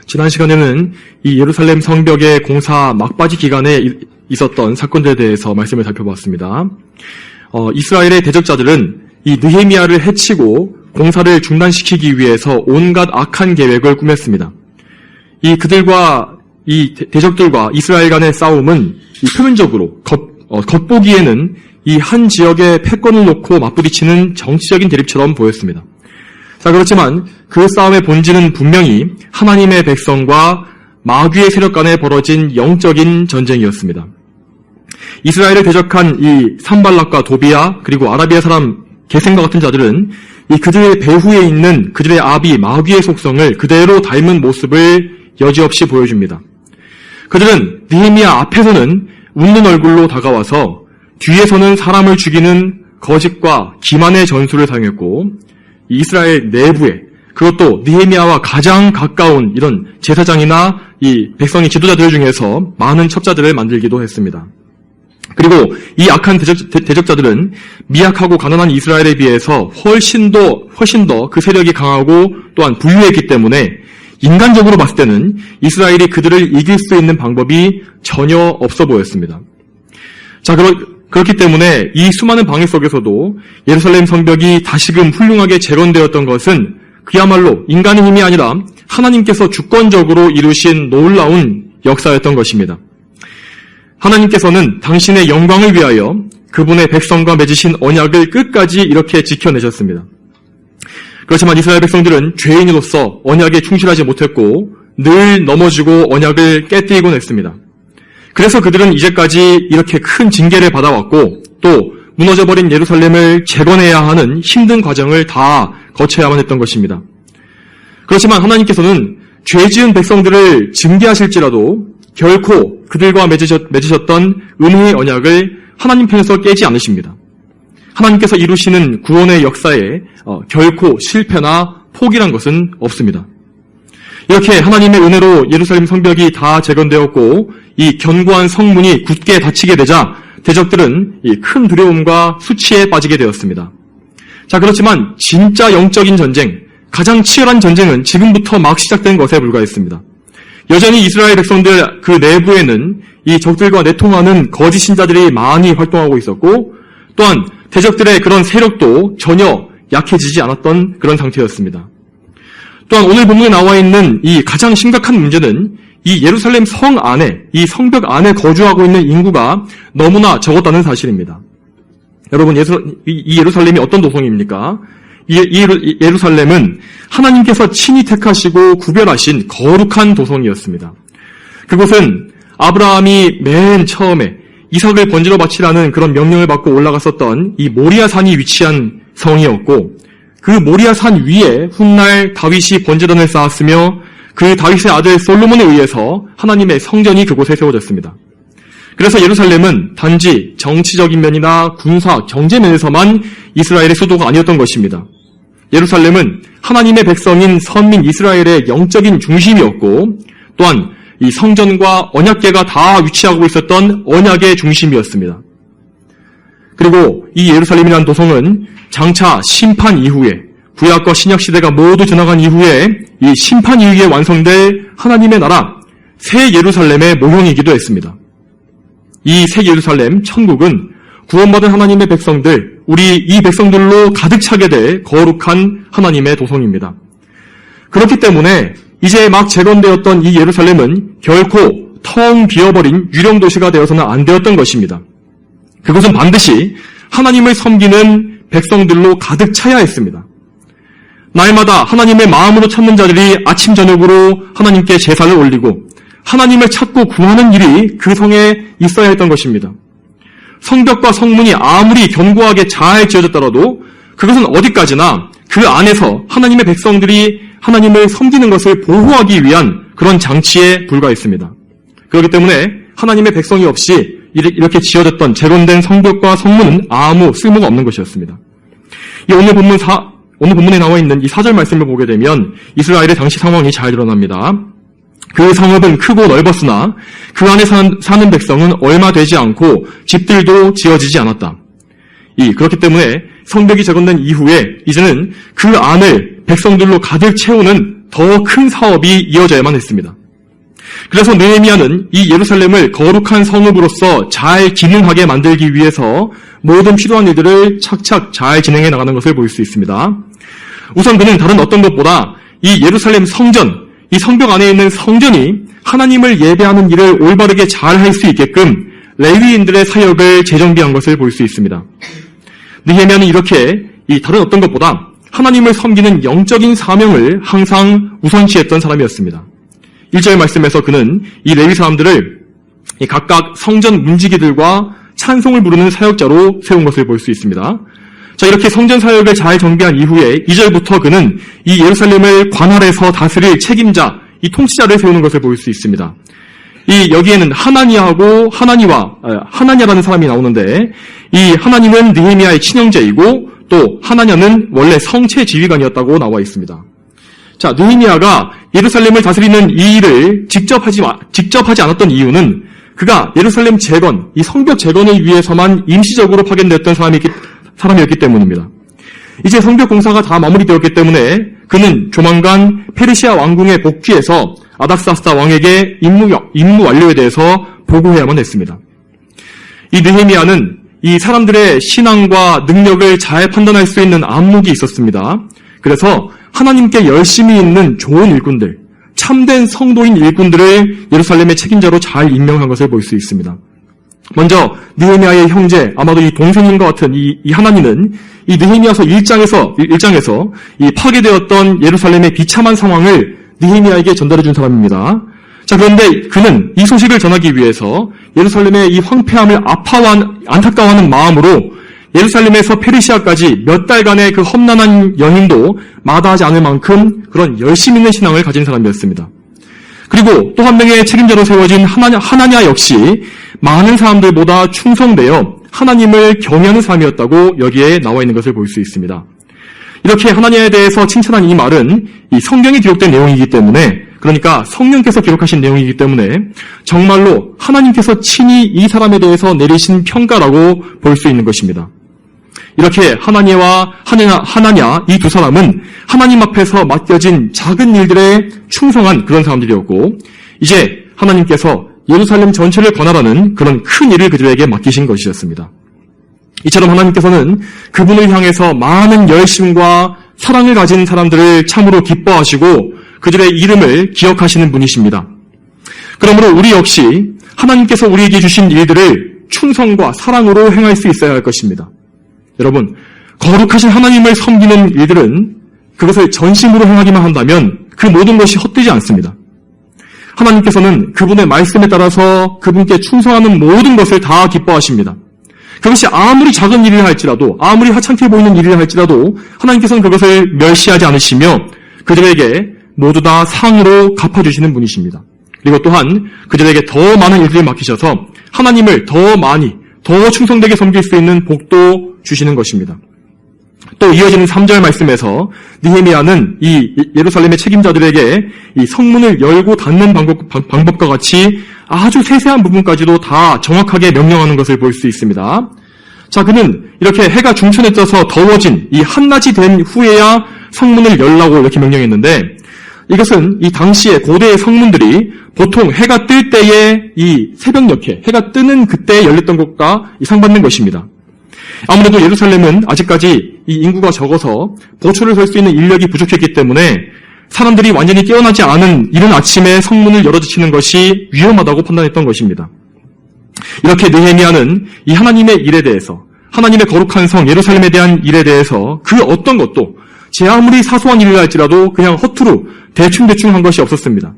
지난 시간에는 이 예루살렘 성벽의 공사 막바지 기간에 있었던 사건들에 대해서 말씀을 살펴봤습니다. 이스라엘의 대적자들은 이 느헤미야를 해치고 공사를 중단시키기 위해서 온갖 악한 계획을 꾸몄습니다. 이 대적들과 이스라엘 간의 싸움은 표면적으로 겉보기에는 이 한 지역의 패권을 놓고 맞부딪히는 정치적인 대립처럼 보였습니다. 자, 그렇지만 그 싸움의 본질은 분명히 하나님의 백성과 마귀의 세력 간에 벌어진 영적인 전쟁이었습니다. 이스라엘을 대적한 이 산발락과 도비야 그리고 아라비아 사람 게셈과 같은 자들은 이 그들의 배후에 있는 그들의 아비 마귀의 속성을 그대로 닮은 모습을 여지없이 보여줍니다. 그들은 느헤미야 앞에서는 웃는 얼굴로 다가와서 뒤에서는 사람을 죽이는 거짓과 기만의 전술을 사용했고 이스라엘 내부에 그것도 느헤미야와 가장 가까운 이런 제사장이나 이 백성의 지도자들 중에서 많은 첩자들을 만들기도 했습니다. 그리고 이 악한 대적자들은 미약하고 가난한 이스라엘에 비해서 훨씬 더 그 세력이 강하고 또한 부유했기 때문에 인간적으로 봤을 때는 이스라엘이 그들을 이길 수 있는 방법이 전혀 없어 보였습니다. 자, 그렇기 때문에 이 수많은 방해 속에서도 예루살렘 성벽이 다시금 훌륭하게 재건되었던 것은 그야말로 인간의 힘이 아니라 하나님께서 주권적으로 이루신 놀라운 역사였던 것입니다. 하나님께서는 당신의 영광을 위하여 그분의 백성과 맺으신 언약을 끝까지 이렇게 지켜내셨습니다. 그렇지만 이스라엘 백성들은 죄인으로서 언약에 충실하지 못했고 늘 넘어지고 언약을 깨뜨리곤 했습니다. 그래서 그들은 이제까지 이렇게 큰 징계를 받아왔고 또 무너져버린 예루살렘을 재건해야 하는 힘든 과정을 다 거쳐야만 했던 것입니다. 그렇지만 하나님께서는 죄지은 백성들을 징계하실지라도 결코 그들과 맺으셨던 은혜의 언약을 하나님 편에서 깨지 않으십니다. 하나님께서 이루시는 구원의 역사에 결코 실패나 포기란 것은 없습니다. 이렇게 하나님의 은혜로 예루살렘 성벽이 다 재건되었고 이 견고한 성문이 굳게 닫히게 되자 대적들은 이 큰 두려움과 수치에 빠지게 되었습니다. 자, 그렇지만 진짜 영적인 전쟁, 가장 치열한 전쟁은 지금부터 막 시작된 것에 불과했습니다. 여전히 이스라엘 백성들 그 내부에는 이 적들과 내통하는 거짓 신자들이 많이 활동하고 있었고 또한 대적들의 그런 세력도 전혀 약해지지 않았던 그런 상태였습니다. 또한 오늘 본문에 나와 있는 이 가장 심각한 문제는 이 예루살렘 성 안에, 이 성벽 안에 거주하고 있는 인구가 너무나 적었다는 사실입니다. 여러분, 이 예루살렘이 어떤 도성입니까? 이 예루살렘은 하나님께서 친히 택하시고 구별하신 거룩한 도성이었습니다. 그곳은 아브라함이 맨 처음에 이삭을 번제로 바치라는 그런 명령을 받고 올라갔었던 이 모리아 산이 위치한 성이었고 그 모리아 산 위에 훗날 다윗이 번제단을 쌓았으며 그 다윗의 아들 솔로몬에 의해서 하나님의 성전이 그곳에 세워졌습니다. 그래서 예루살렘은 단지 정치적인 면이나 군사, 경제 면에서만 이스라엘의 수도가 아니었던 것입니다. 예루살렘은 하나님의 백성인 선민 이스라엘의 영적인 중심이었고 또한 이 성전과 언약궤가 다 위치하고 있었던 언약의 중심이었습니다. 그리고 이 예루살렘이라는 도성은 장차 심판 이후에 구약과 신약 시대가 모두 지나간 이후에 이 심판 이후에 완성될 하나님의 나라 새 예루살렘의 모형이기도 했습니다. 이 새 예루살렘 천국은 구원받은 하나님의 백성들, 우리 이 백성들로 가득 차게 될 거룩한 하나님의 도성입니다. 그렇기 때문에 이제 막 재건되었던 이 예루살렘은 결코 텅 비어버린 유령 도시가 되어서는 안 되었던 것입니다. 그것은 반드시 하나님을 섬기는 백성들로 가득 차야 했습니다. 날마다 하나님의 마음으로 찾는 자들이 아침 저녁으로 하나님께 제사를 올리고 하나님을 찾고 구하는 일이 그 성에 있어야 했던 것입니다. 성벽과 성문이 아무리 견고하게 잘 지어졌더라도 그것은 어디까지나 그 안에서 하나님의 백성들이 하나님을 섬기는 것을 보호하기 위한 그런 장치에 불과했습니다. 그렇기 때문에 하나님의 백성이 없이 이렇게 지어졌던 재건된 성벽과 성문은 아무 쓸모가 없는 것이었습니다. 오늘 본문에 나와 있는 이 4절 말씀을 보게 되면 이스라엘의 당시 상황이 잘 드러납니다. 그 성읍은 크고 넓었으나 그 안에 사는 백성은 얼마 되지 않고 집들도 지어지지 않았다. 그렇기 때문에 성벽이 재건된 이후에 이제는 그 안을 백성들로 가득 채우는 더 큰 사업이 이어져야만 했습니다. 그래서 느헤미야는 이 예루살렘을 거룩한 성읍으로서 잘 기능하게 만들기 위해서 모든 필요한 일들을 착착 잘 진행해 나가는 것을 볼 수 있습니다. 우선 그는 다른 어떤 것보다 이 예루살렘 성전, 이 성벽 안에 있는 성전이 하나님을 예배하는 일을 올바르게 잘 할 수 있게끔 레위인들의 사역을 재정비한 것을 볼 수 있습니다. 느헤미야는 이렇게 이 다른 어떤 것보다 하나님을 섬기는 영적인 사명을 항상 우선시했던 사람이었습니다. 1절 말씀에서 그는 이 레위 사람들을 각각 성전 문지기들과 찬송을 부르는 사역자로 세운 것을 볼 수 있습니다. 자, 이렇게 성전 사역을 잘 정비한 이후에 2절부터 그는 이 예루살렘을 관할해서 다스릴 책임자, 이 통치자를 세우는 것을 볼 수 있습니다. 여기에는 하나니아하고 하나니아라는 사람이 나오는데, 이 하나니는 느헤미야의 친형제이고 또 하나냐는 원래 성체 지휘관이었다고 나와 있습니다. 자, 느헤미야가 예루살렘을 다스리는 이 일을 직접 하지 않았던 이유는 그가 예루살렘 재건, 이 성벽 재건을 위해서만 임시적으로 파견됐던 사람이었기 때문입니다. 이제 성벽 공사가 다 마무리되었기 때문에 그는 조만간 페르시아 왕궁에 복귀해서 아닥사스다 왕에게 임무 완료에 대해서 보고해야만 했습니다. 이 느헤미야는 이 사람들의 신앙과 능력을 잘 판단할 수 있는 안목이 있었습니다. 그래서 하나님께 열심히 있는 좋은 일꾼들, 참된 성도인 일꾼들을 예루살렘의 책임자로 잘 임명한 것을 볼 수 있습니다. 먼저 느헤미야의 형제, 아마도 이 동생인 것 같은 이 하나니는 이 느헤미야서 1장에서 이 파괴되었던 예루살렘의 비참한 상황을 느헤미야에게 전달해 준 사람입니다. 자, 그런데 그는 이 소식을 전하기 위해서 예루살렘의 이 황폐함을 안타까워하는 마음으로 예루살렘에서 페르시아까지 몇 달간의 그 험난한 여행도 마다하지 않을 만큼 그런 열심 있는 신앙을 가진 사람이었습니다. 그리고 또 한 명의 책임자로 세워진 하나냐 역시 많은 사람들보다 충성되어 하나님을 경외하는 사람이었다고 여기에 나와 있는 것을 볼 수 있습니다. 이렇게 하나냐에 대해서 칭찬한 이 말은 이 성경에 기록된 내용이기 때문에, 그러니까 성령께서 기록하신 내용이기 때문에 정말로 하나님께서 친히 이 사람에 대해서 내리신 평가라고 볼 수 있는 것입니다. 이렇게 하나냐와 하나냐 이 두 사람은 하나님 앞에서 맡겨진 작은 일들에 충성한 그런 사람들이었고, 이제 하나님께서 예루살렘 전체를 관할하는 그런 큰 일을 그들에게 맡기신 것이었습니다. 이처럼 하나님께서는 그분을 향해서 많은 열심과 사랑을 가진 사람들을 참으로 기뻐하시고 그들의 이름을 기억하시는 분이십니다. 그러므로 우리 역시 하나님께서 우리에게 주신 일들을 충성과 사랑으로 행할 수 있어야 할 것입니다. 여러분, 거룩하신 하나님을 섬기는 일들은 그것을 전심으로 행하기만 한다면 그 모든 것이 헛되지 않습니다. 하나님께서는 그분의 말씀에 따라서 그분께 충성하는 모든 것을 다 기뻐하십니다. 그것이 아무리 작은 일을 할지라도, 아무리 하찮게 보이는 일을 할지라도 하나님께서는 그것을 멸시하지 않으시며 그들에게 모두 다 상으로 갚아주시는 분이십니다. 그리고 또한 그들에게 더 많은 일들을 맡기셔서 하나님을 더 많이, 더 충성되게 섬길 수 있는 복도 주시는 것입니다. 또 이어지는 3절 말씀에서 느헤미야는 이 예루살렘의 책임자들에게 이 성문을 열고 닫는 방법과 같이 아주 세세한 부분까지도 다 정확하게 명령하는 것을 볼 수 있습니다. 자, 그는 이렇게 해가 중천에 떠서 더워진 이 한낮이 된 후에야 성문을 열라고 이렇게 명령했는데, 이것은 이 당시의 고대의 성문들이 보통 해가 뜰 때에 이 새벽녘에 해가 뜨는 그때에 열렸던 것과 상반된 것입니다. 아무래도 예루살렘은 아직까지 이 인구가 적어서 보초를 설 수 있는 인력이 부족했기 때문에 사람들이 완전히 깨어나지 않은 이른 아침에 성문을 열어젖히는 것이 위험하다고 판단했던 것입니다. 이렇게 느헤미야는 이 하나님의 일에 대해서, 하나님의 거룩한 성 예루살렘에 대한 일에 대해서 그 어떤 것도 제 아무리 사소한 일을 할지라도 그냥 허투루 대충 한 것이 없었습니다.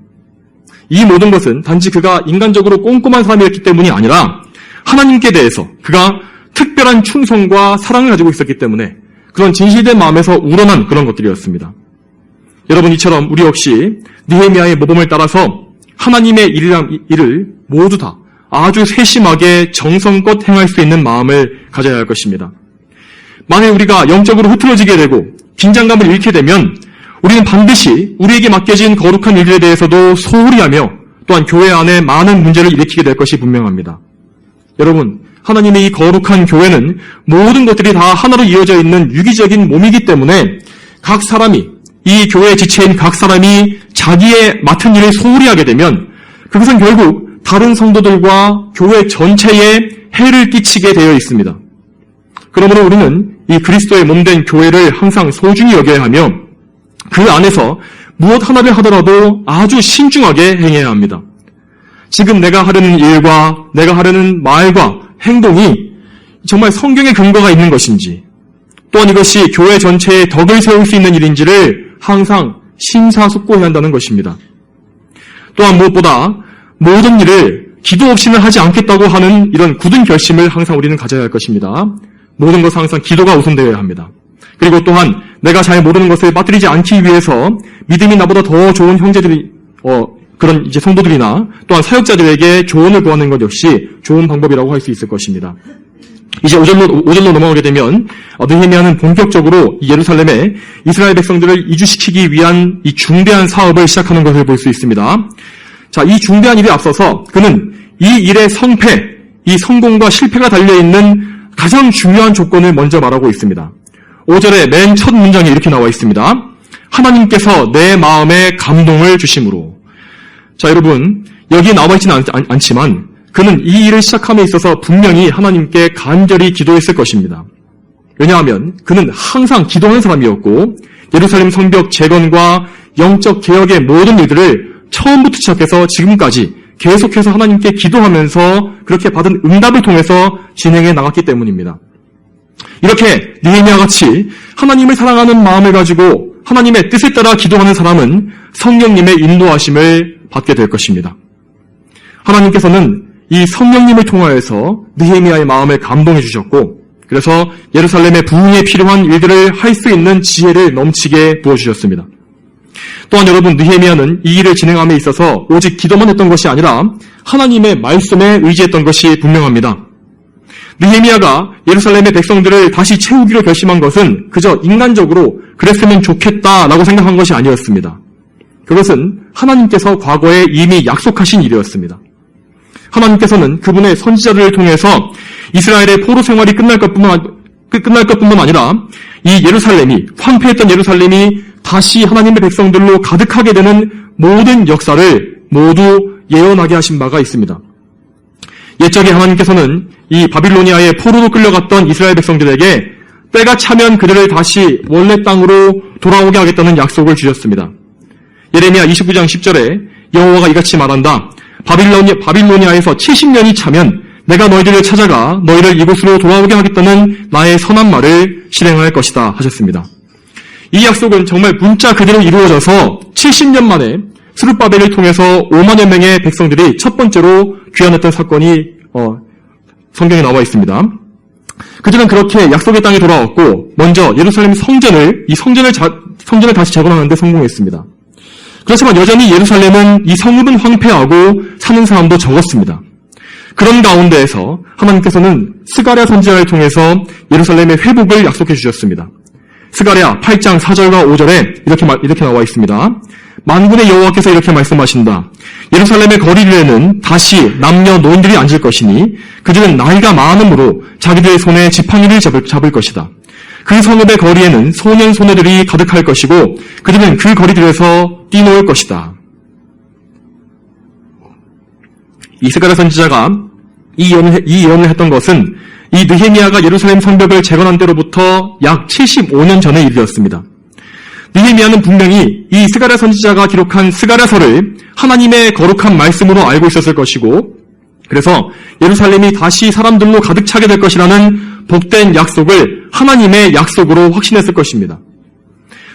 이 모든 것은 단지 그가 인간적으로 꼼꼼한 사람이었기 때문이 아니라 하나님께 대해서 그가 특별한 충성과 사랑을 가지고 있었기 때문에 그런 진실된 마음에서 우러난 그런 것들이었습니다. 여러분, 이처럼 우리 역시 느헤미야의 모범을 따라서 하나님의 일을 모두 다 아주 세심하게 정성껏 행할 수 있는 마음을 가져야 할 것입니다. 만약 우리가 영적으로 흐트러지게 되고 긴장감을 잃게 되면 우리는 반드시 우리에게 맡겨진 거룩한 일들에 대해서도 소홀히 하며 또한 교회 안에 많은 문제를 일으키게 될 것이 분명합니다. 여러분, 하나님의 이 거룩한 교회는 모든 것들이 다 하나로 이어져 있는 유기적인 몸이기 때문에 각 사람이, 이 교회의 지체인 각 사람이 자기의 맡은 일을 소홀히 하게 되면 그것은 결국 다른 성도들과 교회 전체에 해를 끼치게 되어 있습니다. 그러므로 우리는 이 그리스도의 몸된 교회를 항상 소중히 여겨야 하며 그 안에서 무엇 하나를 하더라도 아주 신중하게 행해야 합니다. 지금 내가 하려는 일과 내가 하려는 말과 행동이 정말 성경에 근거가 있는 것인지, 또한 이것이 교회 전체에 덕을 세울 수 있는 일인지를 항상 심사숙고해야 한다는 것입니다. 또한 무엇보다 모든 일을 기도 없이는 하지 않겠다고 하는 이런 굳은 결심을 항상 우리는 가져야 할 것입니다. 모든 것은 항상 기도가 우선되어야 합니다. 그리고 또한 내가 잘 모르는 것을 빠뜨리지 않기 위해서 믿음이 나보다 더 좋은 형제들이 그런 이제 성도들이나 또한 사역자들에게 조언을 구하는 것 역시 좋은 방법이라고 할 수 있을 것입니다. 이제 5절로 넘어가게 되면 느헤미야는 본격적으로 예루살렘에 이스라엘 백성들을 이주시키기 위한 이 중대한 사업을 시작하는 것을 볼 수 있습니다. 자, 이 중대한 일에 앞서서 그는 이 일의 성패, 이 성공과 실패가 달려있는 가장 중요한 조건을 먼저 말하고 있습니다. 5절의 맨 첫 문장에 이렇게 나와 있습니다. 하나님께서 내 마음에 감동을 주심으로. 자, 여러분, 여기 나와 있지는 않지만 그는 이 일을 시작함에 있어서 분명히 하나님께 간절히 기도했을 것입니다. 왜냐하면 그는 항상 기도하는 사람이었고 예루살렘 성벽 재건과 영적 개혁의 모든 일들을 처음부터 시작해서 지금까지 계속해서 하나님께 기도하면서 그렇게 받은 응답을 통해서 진행해 나갔기 때문입니다. 이렇게 느헤미야 같이 하나님을 사랑하는 마음을 가지고 하나님의 뜻에 따라 기도하는 사람은 성령님의 인도하심을 받게 될 것입니다. 하나님께서는 이 성령님을 통하여서 느헤미야의 마음을 감동해 주셨고 그래서 예루살렘의 부흥에 필요한 일들을 할 수 있는 지혜를 넘치게 부어주셨습니다. 또한 여러분, 느헤미야는 이 일을 진행함에 있어서 오직 기도만 했던 것이 아니라 하나님의 말씀에 의지했던 것이 분명합니다. 느헤미야가 예루살렘의 백성들을 다시 채우기로 결심한 것은 그저 인간적으로 그랬으면 좋겠다라고 생각한 것이 아니었습니다. 그것은 하나님께서 과거에 이미 약속하신 일이었습니다. 하나님께서는 그분의 선지자들을 통해서 이스라엘의 포로 생활이 끝날 것뿐만 아니라 이 예루살렘이, 황폐했던 예루살렘이 다시 하나님의 백성들로 가득하게 되는 모든 역사를 모두 예언하게 하신 바가 있습니다. 옛적에 하나님께서는 이 바빌로니아의 포로로 끌려갔던 이스라엘 백성들에게 때가 차면 그들을 다시 원래 땅으로 돌아오게 하겠다는 약속을 주셨습니다. 예레미야 29장 10절에 여호와가 이같이 말한다. 바빌로니아에서 70년이 차면 내가 너희들을 찾아가 너희를 이곳으로 돌아오게 하겠다는 나의 선한 말을 실행할 것이다 하셨습니다. 이 약속은 정말 문자 그대로 이루어져서 70년 만에 스룹바벨을 통해서 5만여 명의 백성들이 첫 번째로 귀환했던 사건이 성경에 나와 있습니다. 그들은 그렇게 약속의 땅에 돌아왔고 먼저 예루살렘 성전을 다시 재건하는 데 성공했습니다. 그렇지만 여전히 예루살렘은 이 성읍은 황폐하고 사는 사람도 적었습니다. 그런 가운데에서 하나님께서는 스가랴 선지자를 통해서 예루살렘의 회복을 약속해 주셨습니다. 스가랴 8장 4절과 5절에 이렇게 나와 있습니다. 만군의 여호와께서 이렇게 말씀하신다. 예루살렘의 거리들에는 다시 남녀 노인들이 앉을 것이니 그들은 나이가 많음으로 자기들의 손에 지팡이를 잡을 것이다. 그 성읍의 거리에는 소년 소녀들이 가득할 것이고 그들은 그 거리들에서 뛰놀 것이다. 이 스가랴 선지자가 이 예언을 했던 것은 이 느헤미야가 예루살렘 성벽을 재건한 때로부터 약 75년 전의 일이었습니다. 느헤미야는 분명히 이 스가랴 선지자가 기록한 스가랴서를 하나님의 거룩한 말씀으로 알고 있었을 것이고 그래서 예루살렘이 다시 사람들로 가득 차게 될 것이라는 복된 약속을 하나님의 약속으로 확신했을 것입니다.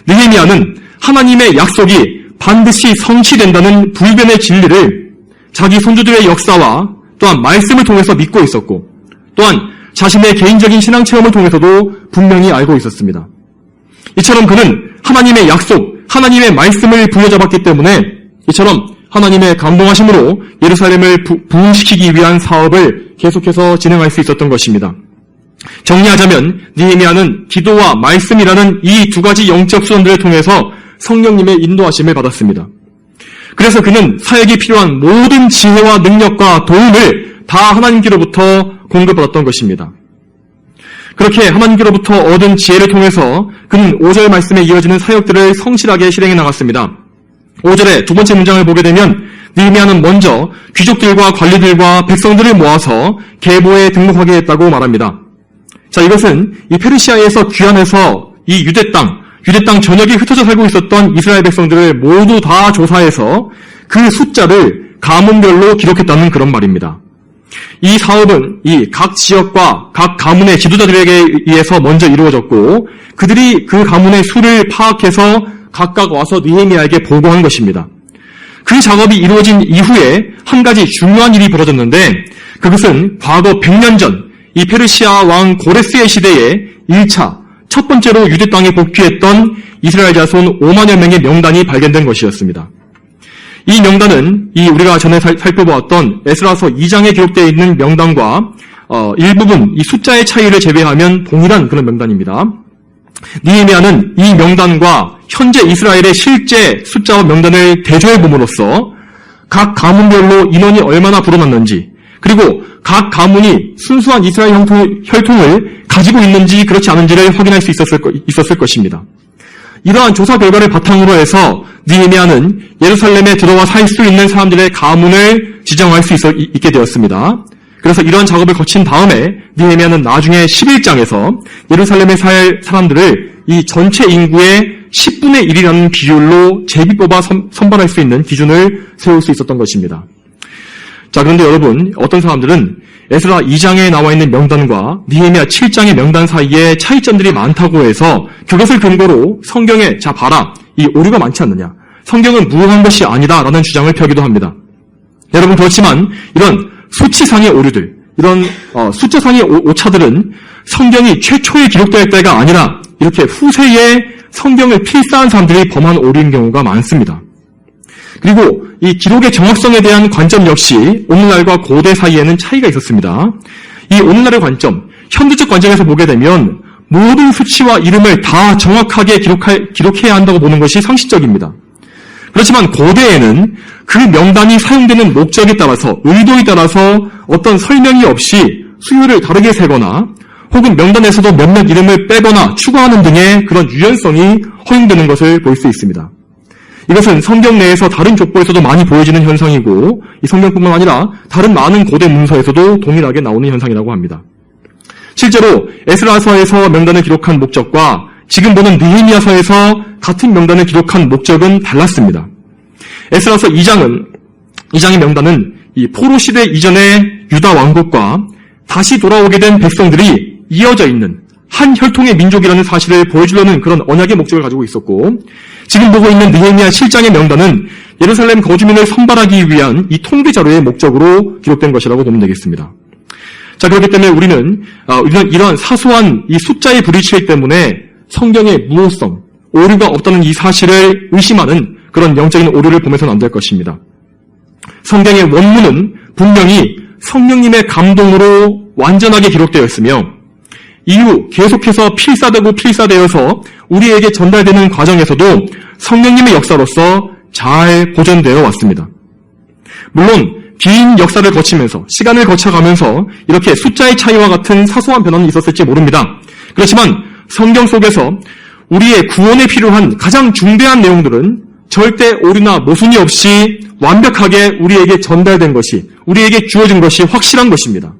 느헤미야는 하나님의 약속이 반드시 성취된다는 불변의 진리를 자기 손주들의 역사와 또한 말씀을 통해서 믿고 있었고 또한 자신의 개인적인 신앙 체험을 통해서도 분명히 알고 있었습니다. 이처럼 그는 하나님의 약속, 하나님의 말씀을 부여잡았기 때문에 이처럼 하나님의 감동하심으로 예루살렘을 부흥시키기 위한 사업을 계속해서 진행할 수 있었던 것입니다. 정리하자면 느헤미야는 기도와 말씀이라는 이 두 가지 영적 수단들을 통해서 성령님의 인도하심을 받았습니다. 그래서 그는 사역이 필요한 모든 지혜와 능력과 도움을 다 하나님께로부터 공급받았던 것입니다. 그렇게 하나님께로부터 얻은 지혜를 통해서 그는 5절 말씀에 이어지는 사역들을 성실하게 실행해 나갔습니다. 5절의 두 번째 문장을 보게 되면 느헤미야는 먼저 귀족들과 관리들과 백성들을 모아서 계보에 등록하게 했다고 말합니다. 자, 이것은 이 페르시아에서 귀환해서 이 유대 땅 전역에 흩어져 살고 있었던 이스라엘 백성들을 모두 다 조사해서 그 숫자를 가문별로 기록했다는 그런 말입니다. 이 사업은 이 각 지역과 각 가문의 지도자들에게 의해서 먼저 이루어졌고 그들이 그 가문의 수를 파악해서 각각 와서 느헤미야에게 보고한 것입니다. 그 작업이 이루어진 이후에 한 가지 중요한 일이 벌어졌는데 그것은 과거 100년 전 이 페르시아 왕 고레스의 시대에 1차 첫 번째로 유대 땅에 복귀했던 이스라엘 자손 5만여 명의 명단이 발견된 것이었습니다. 이 명단은 우리가 전에 살펴보았던 에스라서 2장에 기록되어 있는 명단과 일부분 이 숫자의 차이를 제외하면 동일한 그런 명단입니다. 느헤미야는 이 명단과 현재 이스라엘의 실제 숫자와 명단을 대조해 봄으로써 각 가문별로 인원이 얼마나 불어났는지 그리고 각 가문이 순수한 이스라엘 혈통을 가지고 있는지 그렇지 않은지를 확인할 수 있었을 것입니다. 이러한 조사 결과를 바탕으로 해서 느헤미야는 예루살렘에 들어와 살 수 있는 사람들의 가문을 지정할 수 있게 되었습니다. 그래서 이러한 작업을 거친 다음에 느헤미야는 나중에 11장에서 예루살렘에 살 사람들을 이 전체 인구의 10분의 1이라는 비율로 제비 뽑아 선발할 수 있는 기준을 세울 수 있었던 것입니다. 자, 그런데 여러분, 어떤 사람들은 에스라 2장에 나와 있는 명단과 느헤미야 7장의 명단 사이에 차이점들이 많다고 해서 그것을 근거로 성경에 자 봐라, 이 오류가 많지 않느냐, 성경은 무효한 것이 아니다라는 주장을 펴기도 합니다. 여러분, 그렇지만 이런 수치상의 오류들, 이런 숫자상의 오차들은 성경이 최초에 기록될 때가 아니라 이렇게 후세에 성경을 필사한 사람들이 범한 오류인 경우가 많습니다. 그리고 이 기록의 정확성에 대한 관점 역시 오늘날과 고대 사이에는 차이가 있었습니다. 이 오늘날의 관점, 현대적 관점에서 보게 되면 모든 수치와 이름을 다 정확하게 기록해야 한다고 보는 것이 상식적입니다. 그렇지만 고대에는 그 명단이 사용되는 목적에 따라서, 의도에 따라서 어떤 설명이 없이 수요를 다르게 세거나 혹은 명단에서도 몇몇 이름을 빼거나 추가하는 등의 그런 유연성이 허용되는 것을 볼 수 있습니다. 이것은 성경 내에서 다른 족보에서도 많이 보여지는 현상이고 이 성경뿐만 아니라 다른 많은 고대 문서에서도 동일하게 나오는 현상이라고 합니다. 실제로 에스라서에서 명단을 기록한 목적과 지금 보는 느헤미야서에서 같은 명단을 기록한 목적은 달랐습니다. 에스라서 2장의 명단은 이 포로 시대 이전의 유다 왕국과 다시 돌아오게 된 백성들이 이어져 있는 한 혈통의 민족이라는 사실을 보여주려는 그런 언약의 목적을 가지고 있었고 지금 보고 있는 느헤미야 7장의 명단은 예루살렘 거주민을 선발하기 위한 이 통계 자료의 목적으로 기록된 것이라고 보면 되겠습니다. 자, 그렇기 때문에 우리는 이런 사소한 이 숫자의 불일치 때문에 성경의 무효성, 오류가 없다는 이 사실을 의심하는 그런 영적인 오류를 보면서는 안 될 것입니다. 성경의 원문은 분명히 성령님의 감동으로 완전하게 기록되어 있으며 이후 계속해서 필사되어서 우리에게 전달되는 과정에서도 성령님의 역사로서 잘 보존되어 왔습니다. 물론 긴 역사를 거치면서 시간을 거쳐가면서 이렇게 숫자의 차이와 같은 사소한 변화는 있었을지 모릅니다. 그렇지만 성경 속에서 우리의 구원에 필요한 가장 중대한 내용들은 절대 오류나 모순이 없이 완벽하게 우리에게 전달된 것이, 우리에게 주어진 것이 확실한 것입니다.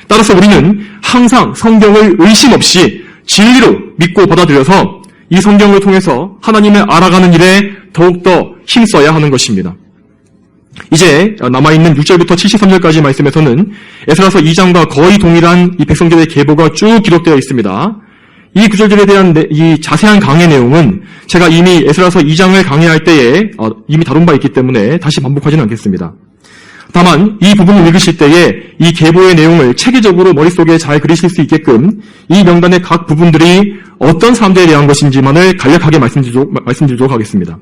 따라서 우리는 항상 성경을 의심 없이 진리로 믿고 받아들여서 이 성경을 통해서 하나님을 알아가는 일에 더욱더 힘써야 하는 것입니다. 이제 남아있는 6절부터 73절까지 말씀에서는 에스라서 2장과 거의 동일한 이 백성들의 계보가 쭉 기록되어 있습니다. 이 구절들에 대한 이 자세한 강의 내용은 제가 이미 에스라서 2장을 강의할 때에 이미 다룬 바 있기 때문에 다시 반복하지는 않겠습니다. 다만 이 부분을 읽으실 때에 이 계보의 내용을 체계적으로 머릿속에 잘 그리실 수 있게끔 이 명단의 각 부분들이 어떤 사람들에 대한 것인지만을 간략하게 말씀드리도록 하겠습니다.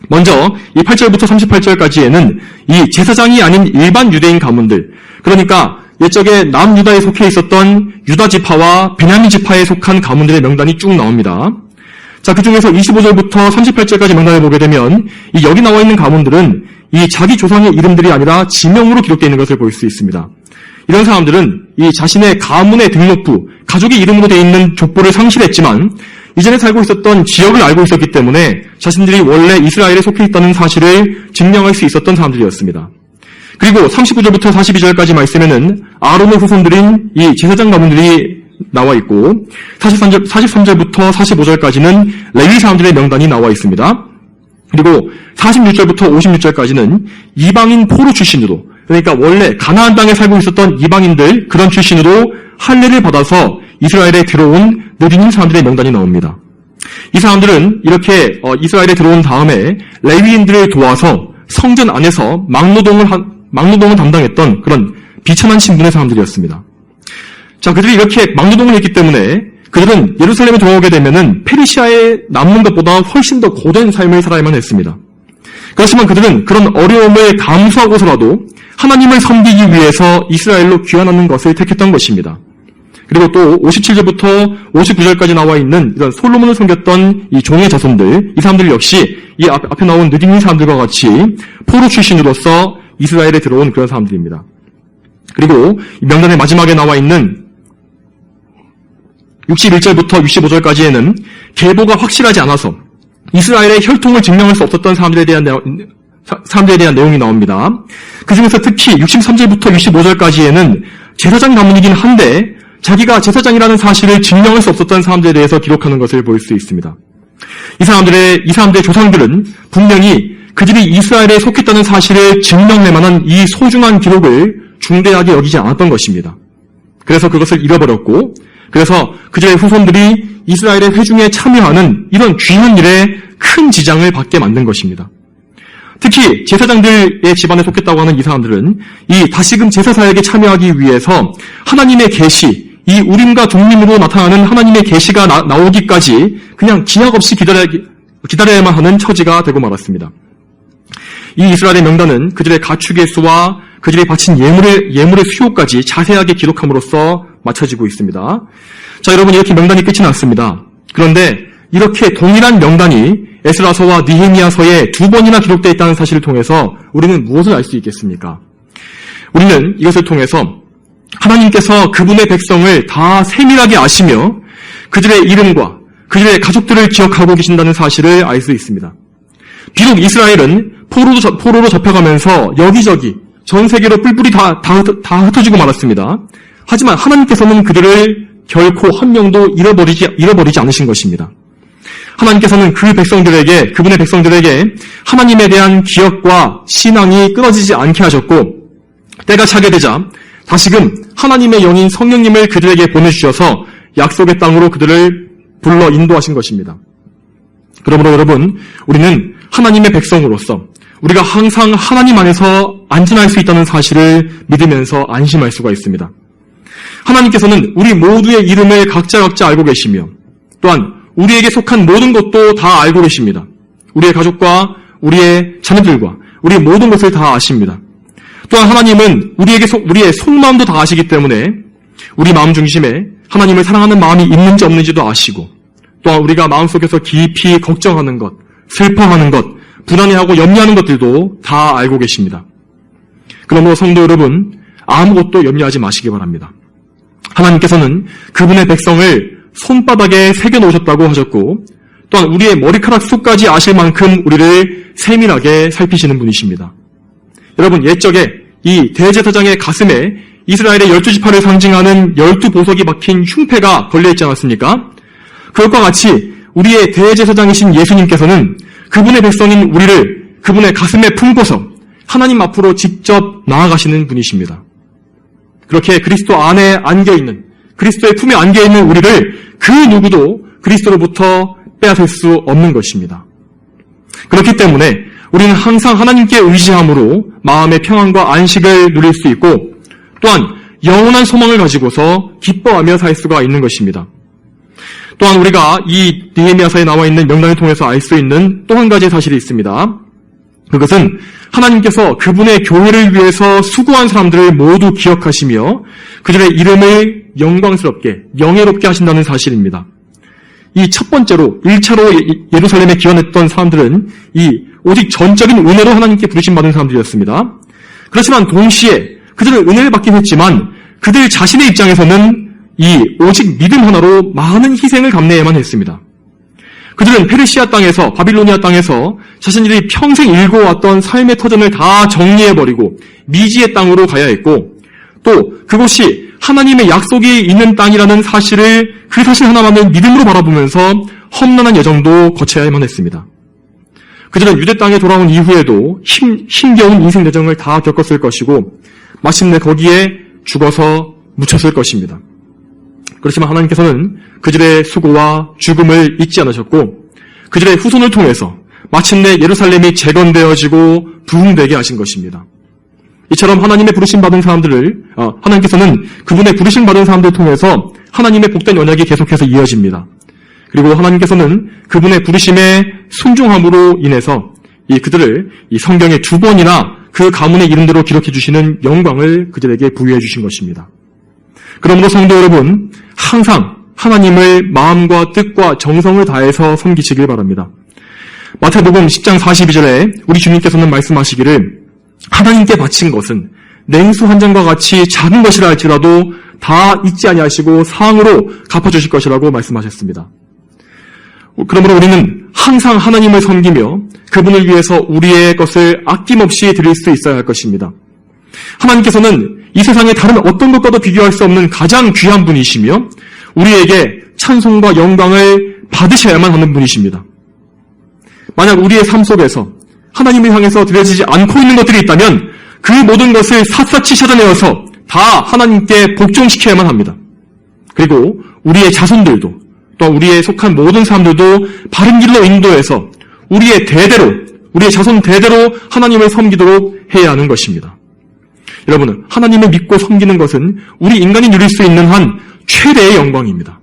먼저 이 8절부터 38절까지에는 이 제사장이 아닌 일반 유대인 가문들, 그러니까 옛적에 남유다에 속해 있었던 유다 지파와 베냐민 지파에 속한 가문들의 명단이 쭉 나옵니다. 자, 그 중에서 25절부터 38절까지 명단을 보게 되면 이 여기 나와 있는 가문들은 이 자기 조상의 이름들이 아니라 지명으로 기록되어 있는 것을 볼 수 있습니다. 이런 사람들은 이 자신의 가문의 등록부, 가족의 이름으로 되어 있는 족보를 상실했지만 이전에 살고 있었던 지역을 알고 있었기 때문에 자신들이 원래 이스라엘에 속해 있다는 사실을 증명할 수 있었던 사람들이었습니다. 그리고 39절부터 42절까지 말씀에는 아론의 후손들인 이 제사장 가문들이 나와 있고 43절부터 45절까지는 레위 사람들의 명단이 나와 있습니다. 그리고 46절부터 56절까지는 이방인 포로 출신으로, 그러니까 원래 가나안 땅에 살고 있었던 이방인들 그런 출신으로 할례를 받아서 이스라엘에 들어온 느디님 사람들의 명단이 나옵니다. 이 사람들은 이렇게 이스라엘에 들어온 다음에 레위인들을 도와서 성전 안에서 막노동을 담당했던 그런 비천한 신분의 사람들이었습니다. 자, 그들이 이렇게 막노동을 했기 때문에 그들은 예루살렘에 들어오게 되면은 페르시아에 남는 것보다 훨씬 더 고된 삶을 살아야만 했습니다. 그렇지만 그들은 그런 어려움을 감수하고서라도 하나님을 섬기기 위해서 이스라엘로 귀환하는 것을 택했던 것입니다. 그리고 또 57절부터 59절까지 나와 있는 이런 솔로몬을 섬겼던 이 종의 자손들, 이 사람들 역시 이 앞에 나온 느디님 사람들과 같이 포로 출신으로서 이스라엘에 들어온 그런 사람들입니다. 그리고 이 명단의 마지막에 나와 있는 61절부터 65절까지에는 계보가 확실하지 않아서 이스라엘의 혈통을 증명할 수 없었던 사람들에 대한 내용이 나옵니다. 그 중에서 특히 63절부터 65절까지에는 제사장 가문이긴 한데 자기가 제사장이라는 사실을 증명할 수 없었던 사람들에 대해서 기록하는 것을 볼 수 있습니다. 이 사람들의 조상들은 분명히 그들이 이스라엘에 속했다는 사실을 증명할 만한 이 소중한 기록을 중대하게 여기지 않았던 것입니다. 그래서 그것을 잃어버렸고, 그래서 그들의 후손들이 이스라엘의 회중에 참여하는 이런 귀한 일에 큰 지장을 받게 만든 것입니다. 특히 제사장들의 집안에 속했다고 하는 이 사람들은 이 다시금 제사사역에 참여하기 위해서 하나님의 계시, 이 우림과 둠림으로 나타나는 하나님의 계시가 나오기까지 그냥 기약 없이 기다려야만 하는 처지가 되고 말았습니다. 이 이스라엘의 명단은 그들의 가축의 수와 그들이 바친 예물의 수요까지 자세하게 기록함으로써 맞춰지고 있습니다. 자, 여러분, 이렇게 명단이 끝이 났습니다. 그런데 이렇게 동일한 명단이 에스라서와 느헤미야서에 2번이나 기록되어 있다는 사실을 통해서 우리는 무엇을 알 수 있겠습니까? 우리는 이것을 통해서 하나님께서 그분의 백성을 다 세밀하게 아시며 그들의 이름과 그들의 가족들을 기억하고 계신다는 사실을 알 수 있습니다. 비록 이스라엘은 포로로 잡혀가면서 여기저기 전 세계로 뿔뿔이 다 흩어지고 말았습니다. 하지만 하나님께서는 그들을 결코 한 명도 잃어버리지 않으신 것입니다. 하나님께서는 그분의 백성들에게 하나님에 대한 기억과 신앙이 끊어지지 않게 하셨고, 때가 차게 되자 다시금 하나님의 영인 성령님을 그들에게 보내주셔서 약속의 땅으로 그들을 불러 인도하신 것입니다. 그러므로 여러분, 우리는 하나님의 백성으로서 우리가 항상 하나님 안에서 안전할 수 있다는 사실을 믿으면서 안심할 수가 있습니다. 하나님께서는 우리 모두의 이름을 각자 알고 계시며 또한 우리에게 속한 모든 것도 다 알고 계십니다. 우리의 가족과 우리의 자녀들과 우리의 모든 것을 다 아십니다. 또한 하나님은 우리의 속마음도 다 아시기 때문에 우리 마음 중심에 하나님을 사랑하는 마음이 있는지 없는지도 아시고, 또한 우리가 마음속에서 깊이 걱정하는 것, 슬퍼하는 것, 불안해하고 염려하는 것들도 다 알고 계십니다. 그러므로 성도 여러분, 아무것도 염려하지 마시기 바랍니다. 하나님께서는 그분의 백성을 손바닥에 새겨놓으셨다고 하셨고, 또한 우리의 머리카락 속까지 아실 만큼 우리를 세밀하게 살피시는 분이십니다. 여러분, 옛적에 이 대제사장의 가슴에 이스라엘의 12지파를 상징하는 12보석이 박힌 흉패가 걸려있지 않았습니까? 그것과 같이 우리의 대제사장이신 예수님께서는 그분의 백성인 우리를 그분의 가슴에 품고서 하나님 앞으로 직접 나아가시는 분이십니다. 그렇게 그리스도 안에 안겨있는, 그리스도의 품에 안겨있는 우리를 그 누구도 그리스도로부터 빼앗을 수 없는 것입니다. 그렇기 때문에 우리는 항상 하나님께 의지함으로 마음의 평안과 안식을 누릴 수 있고, 또한 영원한 소망을 가지고서 기뻐하며 살 수가 있는 것입니다. 또한 우리가 이 느헤미야서에 나와 있는 명단을 통해서 알 수 있는 또 한 가지 사실이 있습니다. 그것은 하나님께서 그분의 교회를 위해서 수고한 사람들을 모두 기억하시며 그들의 이름을 영광스럽게, 영예롭게 하신다는 사실입니다. 이 첫 번째로 1차로 예루살렘에 기원했던 사람들은 이 오직 전적인 은혜로 하나님께 부르심 받은 사람들이었습니다. 그렇지만 동시에 그들은 은혜를 받긴 했지만 그들 자신의 입장에서는 이 오직 믿음 하나로 많은 희생을 감내해야만 했습니다. 그들은 페르시아 땅에서, 바빌로니아 땅에서 자신들이 평생 일궈왔던 삶의 터전을 다 정리해버리고 미지의 땅으로 가야 했고, 또 그곳이 하나님의 약속이 있는 땅이라는 사실을, 그 사실 하나만을 믿음으로 바라보면서 험난한 여정도 거쳐야만 했습니다. 그들은 유대 땅에 돌아온 이후에도 힘겨운 인생 여정을 다 겪었을 것이고 마침내 거기에 죽어서 묻혔을 것입니다. 그렇지만 하나님께서는 그들의 수고와 죽음을 잊지 않으셨고 그들의 후손을 통해서 마침내 예루살렘이 재건되어지고 부흥되게 하신 것입니다. 이처럼 하나님의 부르심 받은 사람들을 하나님께서는 그분의 부르심 받은 사람들을 통해서 하나님의 복된 언약이 계속해서 이어집니다. 그리고 하나님께서는 그분의 부르심에 순종함으로 인해서 그들을 성경에 2번이나 그 가문의 이름대로 기록해 주시는 영광을 그들에게 부여해 주신 것입니다. 그러므로 성도 여러분, 항상 하나님을 마음과 뜻과 정성을 다해서 섬기시길 바랍니다. 마태복음 10장 42절에 우리 주님께서는 말씀하시기를 하나님께 바친 것은 냉수 한 잔과 같이 작은 것이라 할지라도 다 잊지 아니하시고 상으로 갚아주실 것이라고 말씀하셨습니다. 그러므로 우리는 항상 하나님을 섬기며 그분을 위해서 우리의 것을 아낌없이 드릴 수 있어야 할 것입니다. 하나님께서는 이 세상의 다른 어떤 것과도 비교할 수 없는 가장 귀한 분이시며 우리에게 찬송과 영광을 받으셔야만 하는 분이십니다. 만약 우리의 삶 속에서 하나님을 향해서 드려지지 않고 있는 것들이 있다면 그 모든 것을 샅샅이 찾아내어서 다 하나님께 복종시켜야만 합니다. 그리고 우리의 자손들도 또 우리의 속한 모든 사람들도 바른 길로 인도해서 우리의 자손 대대로 하나님을 섬기도록 해야 하는 것입니다. 여러분, 하나님을 믿고 섬기는 것은 우리 인간이 누릴 수 있는 한 최대의 영광입니다.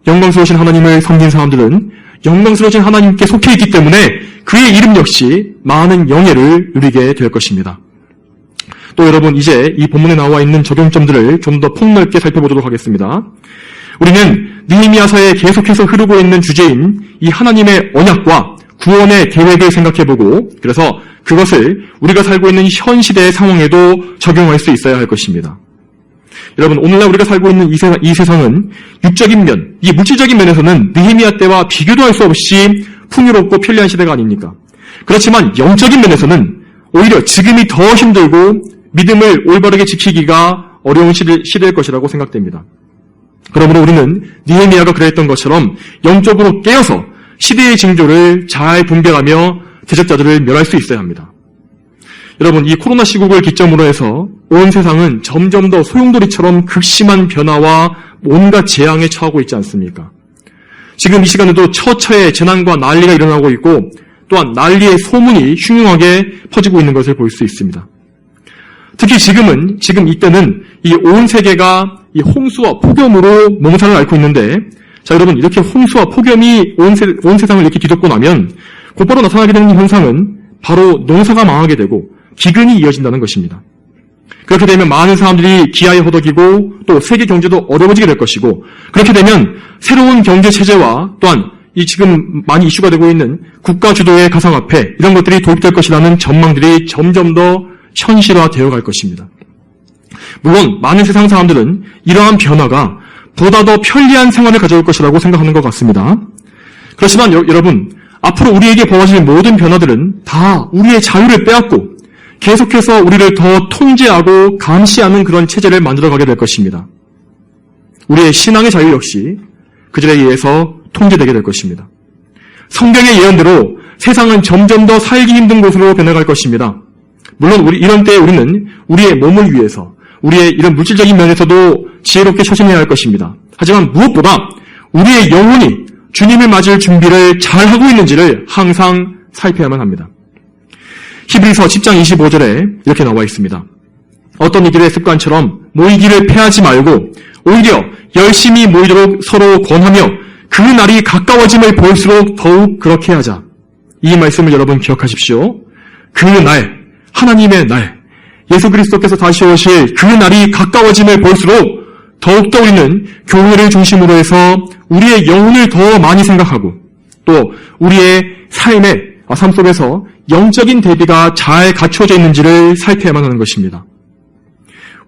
영광스러우신 하나님을 섬긴 사람들은 영광스러우신 하나님께 속해 있기 때문에 그의 이름 역시 많은 영예를 누리게 될 것입니다. 또 여러분, 이제 이 본문에 나와 있는 적용점들을 좀 더 폭넓게 살펴보도록 하겠습니다. 우리는 느헤미야서에 계속해서 흐르고 있는 주제인 이 하나님의 언약과 구원의 계획을 생각해보고 그래서 그것을 우리가 살고 있는 현 시대의 상황에도 적용할 수 있어야 할 것입니다. 여러분, 오늘날 우리가 살고 있는 이 세상은 육적인 면, 이 물질적인 면에서는 느헤미야 때와 비교도 할 수 없이 풍요롭고 편리한 시대가 아닙니까? 그렇지만 영적인 면에서는 오히려 지금이 더 힘들고 믿음을 올바르게 지키기가 어려운 시대일 것이라고 생각됩니다. 그러므로 우리는 느헤미야가 그랬던 것처럼 영적으로 깨어서 시대의 징조를 잘 분별하며 대적자들을 멸할 수 있어야 합니다. 여러분, 이 코로나 시국을 기점으로 해서 온 세상은 점점 더 소용돌이처럼 극심한 변화와 온갖 재앙에 처하고 있지 않습니까? 지금 이 시간에도 처처의 재난과 난리가 일어나고 있고 또한 난리의 소문이 흉흉하게 퍼지고 있는 것을 볼 수 있습니다. 특히 지금 이때는 이 온 세계가 이 홍수와 폭염으로 몽상을 앓고 있는데, 자, 여러분, 이렇게 홍수와 폭염이 온 세상을 이렇게 뒤덮고 나면 곧바로 나타나게 되는 현상은 바로 농사가 망하게 되고 기근이 이어진다는 것입니다. 그렇게 되면 많은 사람들이 기아에 허덕이고 또 세계 경제도 어려워지게 될 것이고, 그렇게 되면 새로운 경제 체제와 또한 이 지금 많이 이슈가 되고 있는 국가 주도의 가상화폐, 이런 것들이 도입될 것이라는 전망들이 점점 더 현실화되어 갈 것입니다. 물론 많은 세상 사람들은 이러한 변화가 보다 더 편리한 생활을 가져올 것이라고 생각하는 것 같습니다. 그렇지만 여러분, 앞으로 우리에게 벌어질 모든 변화들은 다 우리의 자유를 빼앗고 계속해서 우리를 더 통제하고 감시하는 그런 체제를 만들어가게 될 것입니다. 우리의 신앙의 자유 역시 그들에 의해서 통제되게 될 것입니다. 성경의 예언대로 세상은 점점 더 살기 힘든 곳으로 변해갈 것입니다. 물론 이런 때에 우리는 우리의 몸을 위해서 우리의 이런 물질적인 면에서도 지혜롭게 처신해야 할 것입니다. 하지만 무엇보다 우리의 영혼이 주님을 맞을 준비를 잘하고 있는지를 항상 살펴야만 합니다. 히브리서 10장 25절에 이렇게 나와 있습니다. 어떤 이들의 습관처럼 모이기를 패하지 말고 오히려 열심히 모이도록 서로 권하며 그 날이 가까워짐을 볼수록 더욱 그렇게 하자. 이 말씀을 여러분 기억하십시오. 그 날, 하나님의 날, 예수 그리스도께서 다시 오실 그 날이 가까워짐을 볼수록 더욱더 우리는 교회를 중심으로 해서 우리의 영혼을 더 많이 생각하고 또 우리의 삶 속에서 영적인 대비가 잘 갖추어져 있는지를 살펴야만 하는 것입니다.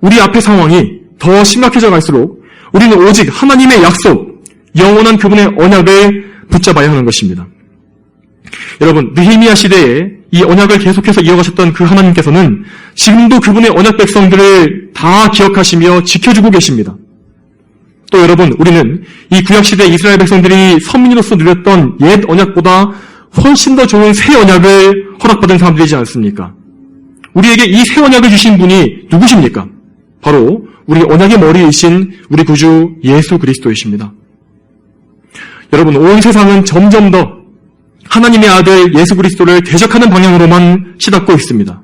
우리 앞의 상황이 더 심각해져 갈수록 우리는 오직 하나님의 약속, 영원한 그분의 언약을 붙잡아야 하는 것입니다. 여러분, 느헤미야 시대에 이 언약을 계속해서 이어가셨던 그 하나님께서는 지금도 그분의 언약 백성들을 다 기억하시며 지켜주고 계십니다. 또 여러분, 우리는 이 구약시대 이스라엘 백성들이 선민으로서 누렸던 옛 언약보다 훨씬 더 좋은 새 언약을 허락받은 사람들이지 않습니까? 우리에게 이 새 언약을 주신 분이 누구십니까? 바로 우리 언약의 머리이신 우리 구주 예수 그리스도이십니다. 여러분, 온 세상은 점점 더 하나님의 아들 예수 그리스도를 대적하는 방향으로만 치닫고 있습니다.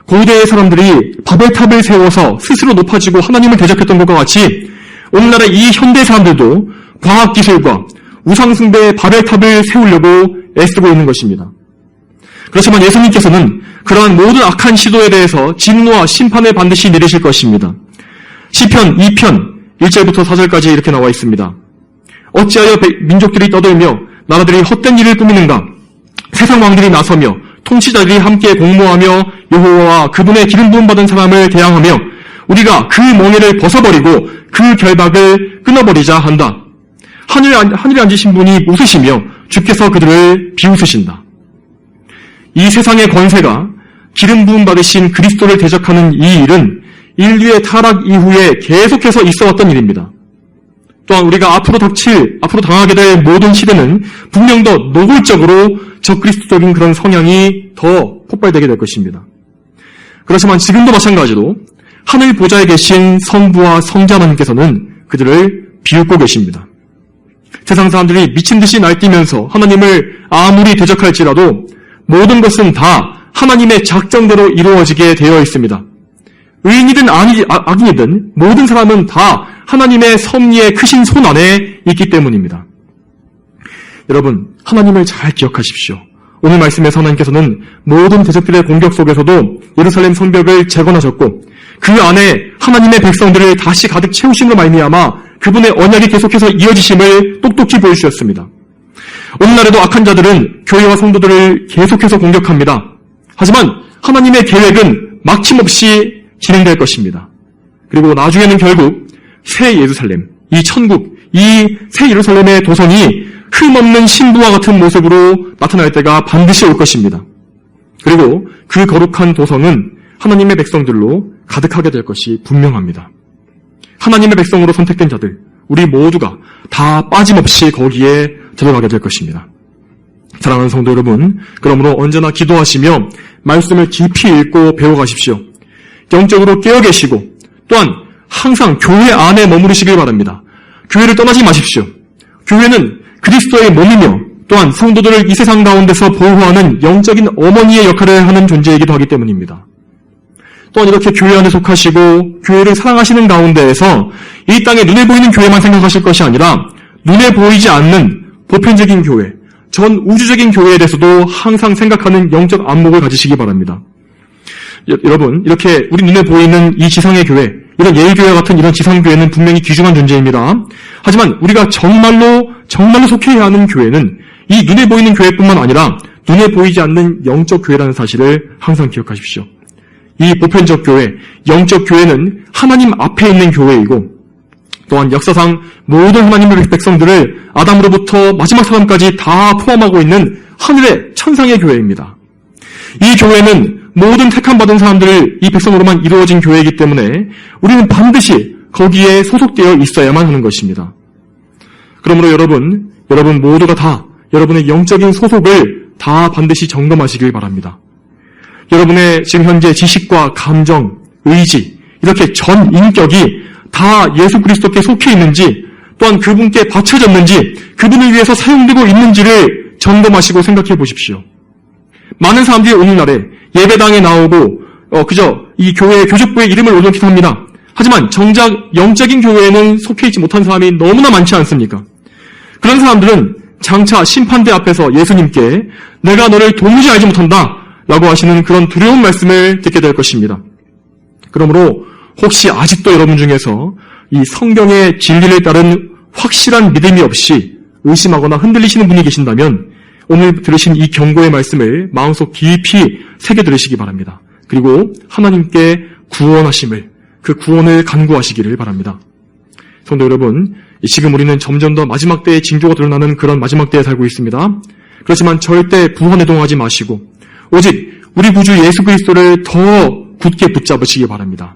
고대의 사람들이 바벨탑을 세워서 스스로 높아지고 하나님을 대적했던 것과 같이 오늘날의 이 현대 사람들도 과학기술과 우상숭배의 바벨탑을 세우려고 애쓰고 있는 것입니다. 그렇지만 예수님께서는 그러한 모든 악한 시도에 대해서 진노와 심판을 반드시 내리실 것입니다. 시편 2편 1절부터 4절까지 이렇게 나와 있습니다. 어찌하여 민족들이 떠들며 나라들이 헛된 일을 꾸미는가? 세상 왕들이 나서며 통치자들이 함께 공모하며 여호와와 그분의 기름 부음 받은 사람을 대항하며 우리가 그 멍에를 벗어버리고 그 결박을 끊어버리자 한다. 하늘에 앉으신 분이 웃으시며 주께서 그들을 비웃으신다. 이 세상의 권세가 기름 부음 받으신 그리스도를 대적하는 이 일은 인류의 타락 이후에 계속해서 있어왔던 일입니다. 또한 우리가 앞으로 당하게 될 모든 시대는 분명 더 노골적으로 적그리스도적인 그런 성향이 더 폭발되게 될 것입니다. 그렇지만 지금도 마찬가지로 하늘 보좌에 계신 성부와 성자님께서는 그들을 비웃고 계십니다. 세상 사람들이 미친 듯이 날뛰면서 하나님을 아무리 대적할지라도 모든 것은 다 하나님의 작정대로 이루어지게 되어 있습니다. 의인이든 악인이든 모든 사람은 다 하나님의 섭리의 크신 손 안에 있기 때문입니다. 여러분, 하나님을 잘 기억하십시오. 오늘 말씀에서 하나님께서는 모든 대적들의 공격 속에서도 예루살렘 성벽을 재건하셨고 그 안에 하나님의 백성들을 다시 가득 채우심으로 말미암아 그분의 언약이 계속해서 이어지심을 똑똑히 보여주셨습니다. 오늘날에도 악한 자들은 교회와 성도들을 계속해서 공격합니다. 하지만 하나님의 계획은 막힘없이 진행될 것입니다. 그리고 나중에는 결국 새 예루살렘, 이 천국, 이 새 예루살렘의 도성이 흠없는 신부와 같은 모습으로 나타날 때가 반드시 올 것입니다. 그리고 그 거룩한 도성은 하나님의 백성들로 가득하게 될 것이 분명합니다. 하나님의 백성으로 선택된 자들, 우리 모두가 다 빠짐없이 거기에 들어가게 될 것입니다. 사랑하는 성도 여러분, 그러므로 언제나 기도하시며 말씀을 깊이 읽고 배워가십시오. 영적으로 깨어 계시고 또한 항상 교회 안에 머무르시길 바랍니다. 교회를 떠나지 마십시오. 교회는 그리스도의 몸이며 또한 성도들을 이 세상 가운데서 보호하는 영적인 어머니의 역할을 하는 존재이기도 하기 때문입니다. 또한 이렇게 교회 안에 속하시고 교회를 사랑하시는 가운데에서 이 땅에 눈에 보이는 교회만 생각하실 것이 아니라 눈에 보이지 않는 보편적인 교회, 전 우주적인 교회에 대해서도 항상 생각하는 영적 안목을 가지시기 바랍니다. 여러분, 이렇게 우리 눈에 보이는 이 지상의 교회, 이런 예일교회와 같은 이런 지상교회는 분명히 귀중한 존재입니다. 하지만 우리가 정말로 속해야 하는 교회는 이 눈에 보이는 교회뿐만 아니라 눈에 보이지 않는 영적 교회라는 사실을 항상 기억하십시오. 이 보편적 교회, 영적 교회는 하나님 앞에 있는 교회이고 또한 역사상 모든 하나님의 백성들을 아담으로부터 마지막 사람까지 다 포함하고 있는 하늘의 천상의 교회입니다. 이 교회는 모든 택함받은 사람들을 이 백성으로만 이루어진 교회이기 때문에 우리는 반드시 거기에 소속되어 있어야만 하는 것입니다. 그러므로 여러분 모두가 다 여러분의 영적인 소속을 다 반드시 점검하시길 바랍니다. 여러분의 지금 현재 지식과 감정, 의지, 이렇게 전 인격이 다 예수 그리스도께 속해 있는지 또한 그분께 바쳐졌는지 그분을 위해서 사용되고 있는지를 점검하시고 생각해 보십시오. 많은 사람들이 오늘날에 예배당에 나오고 그저 이 교회의 교족부의 이름을 올려놓기도 합니다. 하지만 정작 영적인 교회에는 속해 있지 못한 사람이 너무나 많지 않습니까? 그런 사람들은 장차 심판대 앞에서 예수님께 내가 너를 도무지 알지 못한다 라고 하시는 그런 두려운 말씀을 듣게 될 것입니다. 그러므로 혹시 아직도 여러분 중에서 이 성경의 진리를 따른 확실한 믿음이 없이 의심하거나 흔들리시는 분이 계신다면 오늘 들으신 이 경고의 말씀을 마음속 깊이 새겨 들으시기 바랍니다. 그리고 하나님께 구원하심을 그 구원을 간구하시기를 바랍니다. 성도 여러분, 지금 우리는 점점 더 마지막 때의 징조가 드러나는 그런 마지막 때에 살고 있습니다. 그렇지만 절대 부헌해동하지 마시고 오직 우리 구주 예수 그리스도를 더 굳게 붙잡으시기 바랍니다.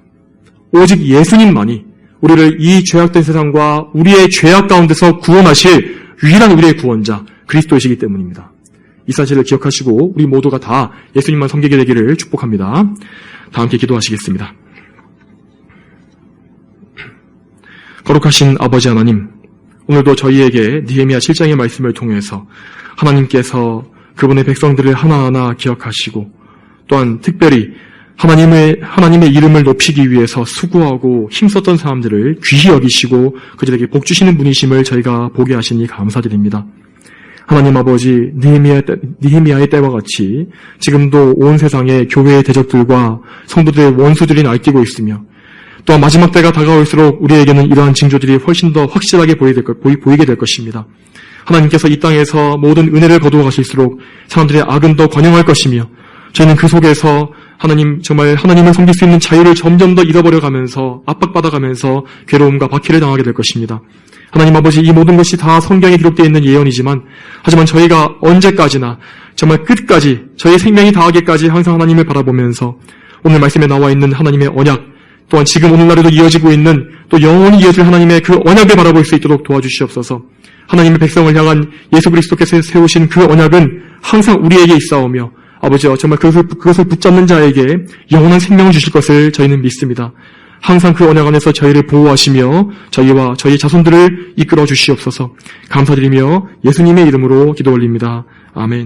오직 예수님만이 우리를 이 죄악된 세상과 우리의 죄악 가운데서 구원하실 유일한 우리의 구원자 그리스도이시기 때문입니다. 이 사실을 기억하시고 우리 모두가 다 예수님만 섬기게 되기를 축복합니다. 다 함께 기도하시겠습니다. 거룩하신 아버지 하나님, 오늘도 저희에게 느헤미야 7장의 말씀을 통해서 하나님께서 그분의 백성들을 하나하나 기억하시고 또한 특별히 하나님의 이름을 높이기 위해서 수고하고 힘썼던 사람들을 귀히 여기시고 그들에게 복 주시는 분이심을 저희가 보게 하시니 감사드립니다. 하나님 아버지, 느헤미야의 때와 같이 지금도 온 세상의 교회의 대적들과 성도들의 원수들이 날뛰고 있으며 또한 마지막 때가 다가올수록 우리에게는 이러한 징조들이 훨씬 더 확실하게 보이게 될 것입니다. 하나님께서 이 땅에서 모든 은혜를 거두어 가실수록 사람들의 악은 더 번영할 것이며 저희는 그 속에서 정말 하나님을 섬길 수 있는 자유를 점점 더 잃어버려가면서 압박받아가면서 괴로움과 박해를 당하게 될 것입니다. 하나님 아버지, 이 모든 것이 다 성경에 기록되어 있는 예언이지만 하지만 저희가 언제까지나 정말 끝까지 저희 생명이 다하기까지 항상 하나님을 바라보면서 오늘 말씀에 나와 있는 하나님의 언약 또한 지금 오늘날에도 이어지고 있는 또 영원히 이어질 하나님의 그 언약을 바라볼 수 있도록 도와주시옵소서. 하나님의 백성을 향한 예수 그리스도께서 세우신 그 언약은 항상 우리에게 있사오며 아버지여 정말 그것을 붙잡는 자에게 영원한 생명을 주실 것을 저희는 믿습니다. 항상 그 언약 안에서 저희를 보호하시며 저희와 저희 자손들을 이끌어 주시옵소서. 감사드리며 예수님의 이름으로 기도 올립니다. 아멘.